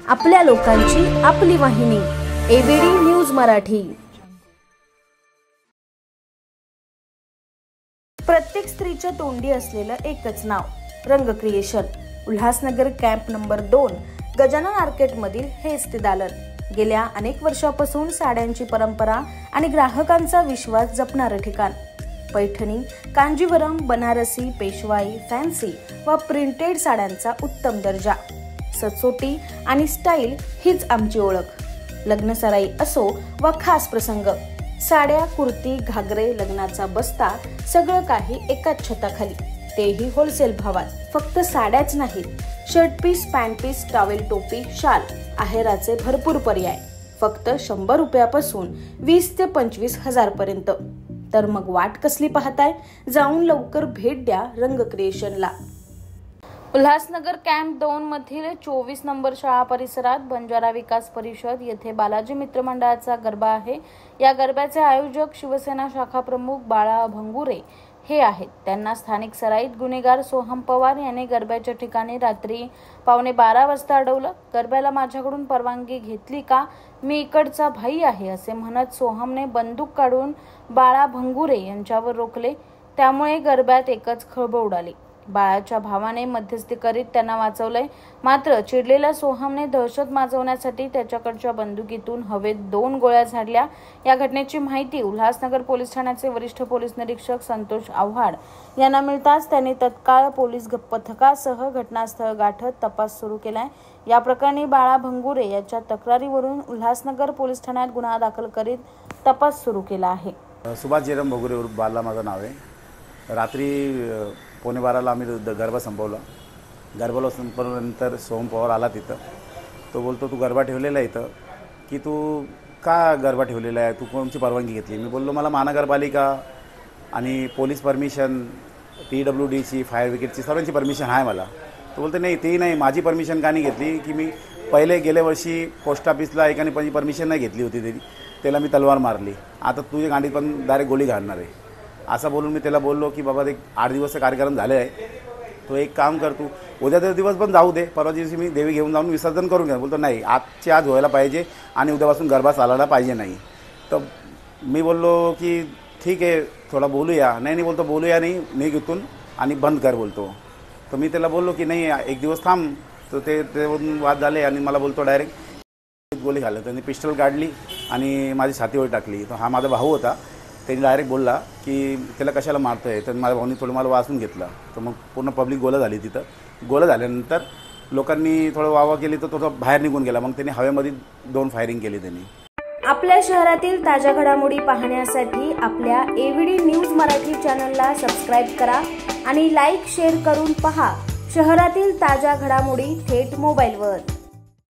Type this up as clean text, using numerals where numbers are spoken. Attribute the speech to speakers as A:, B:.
A: आपल्या लोकांची आपली वाहिनी एबीडी न्यूज मराठी। प्रत्येक स्त्रीच्या तोंडी असलेलं एकच नाव रंग creation. Ulhasnagar camp number 2 Gajanan arcade मधील हेच ते दालन। गेल्या अनेक वर्षापासून साड्यांची परंपरा आणि ग्राहकांचा विश्वास जपणारे ठिकाण। पैठणी, कांजीवरम, बनारसी, पेशवाई, फॅन्सी व प्रिंटेड साड्यांचा उत्तम दर्जा, सचोटी आणि स्टाईल हीच आमची ओळख। लग्न सराई असो व खास प्रसंग, साड्या, कुर्ती, घागरे, लग्नाचा बस्ता सगळं काही एकाच छताखाली, तेही होलसेल भावात। फक्त साड्याच नाहीत, shirt piece, pant piece, towel, टोपी, शाल, आहेराचे भरपूर पर्याय फक्त 100 रुपयापासून 20 ते 25 हजार पर्यंत। तर मग वाट कसली पाहताय, जाऊन लवकर भेट द्या रंग क्रिएशनला। उल्हासनगर कॅम्प 2 मधील 24 नंबर शाळा परिसरात बंजारा विकास परिषद येथे बालाजी मित्र मंडळाचा गरबा आहे। या गरब्याचे आयोजक शिवसेना शाखा प्रमुख बाळा भंगुरे हे आहेत। त्यांना स्थानिक सराईत गुन्हेगार सोहम पवार यांनी गरब्याच्या ठिकाणी रात्री 11:15 वाजता अडवलं। गरब्याला माझ्याकडून परवानगी घेतली का, मी इकडचा भाई आहे असे म्हणत सोहमने बंदूक काढून बाळा भंगुरे यांच्यावर रोखले। त्यामुळे गरब्यात एकच खळबळ उडाली। बाळाच्या भावाने मध्यस्थी करीत त्यांना वाचवलंय, मात्र चिडलेल्या सोहमने दहशत माजवण्यासाठी त्याच्याकडच्या बंदुकीतून हवेत 2 गोळ्या झाडल्या। या घटनेची माहिती उल्हासनगर पोलीस ठाण्याचे वरिष्ठ पोलीस निरीक्षक संतोष आव्हाड यांना मिळताच त्यांनी तत्काळ पोलीस पथकासह घटनास्थळ गाठत तपास सुरू केलाय। या प्रकरणी बाळा भंगुरे याच्या तक्रारीवरून उल्हासनगर पोलीस ठाण्यात गुन्हा दाखल करीत तपास सुरू केला आहे।
B: सुभाष जयराम भंगुरे उर्फ बाला माझं नाव आहे। रात्री 11:15 आम्ही गरबा संपवला। गरबाला संपवल्यानंतर सोहम पवार आला तिथं। तो बोलतो, तू गरबा ठेवलेला आहे इथं की तू का गरबा ठेवलेला आहे, तू कोणची परवानगी घेतली? मी बोललो, मला महानगरपालिका आणि पोलीस परमिशन, PWDची, फायर ब्रिगेडची सर्वांची परमिशन आहे मला। तो बोलतो, नाही ते नाही, माझी परमिशन का नाही घेतली की मी पहिले गेल्या वर्षी पोस्ट ऑफिसला एकाने परमिशन नाही घेतली होती, त्याला मी तलवार मारली, आता तुझ्या गाडीत पण डायरेक्ट गोळी घालणार आहे असं बोलून मी त्याला बोललो की बाबा एक 8 दिवसाचा कार्यक्रम झाले आहे, तो एक काम कर, तू उद्याचा दिवस पण जाऊ दे, परवा दिवशी मी देवी घेऊन जाऊन विसर्जन करून घ्या। बोलतो, नाही आजची आज व्हायला पाहिजे आणि उद्यापासून गरबा चालायला पाहिजे नाही। तर मी बोललो की ठीक आहे, थोडा बोलूया। नाही बोलतो, बोलूया नाही, निघ इथून आणि बंद कर बोलतो। तर मी त्याला बोललो की नाही एक दिवस थांब। तर ते वाद झाले आणि मला बोलतो डायरेक्ट गोळी घालली। त्यांनी पिस्टल काढली आणि माझी छातीवर टाकली। तर हा माझा भाऊ होता, त्यांनी डायरेक्ट बोलला की त्याला कशाला मारतोय। तर माझ्या भाऊनी थोडं मला वाचून घेतलं। तर मग पूर्ण पब्लिक गोळा झाली तिथं। गोळा झाल्यानंतर लोकांनी थोडं वावा केली, तर थोडं बाहेर निघून गेला। मग त्यांनी हवेमध्ये 2 फायरिंग केली त्यांनी।
A: आपल्या शहरातील ताज्या घडामोडी पाहण्यासाठी आपल्या एबीडी न्यूज मराठी चॅनलला सबस्क्राईब करा आणि लाईक शेअर करून पहा शहरातील ताज्या घडामोडी थेट मोबाईलवर।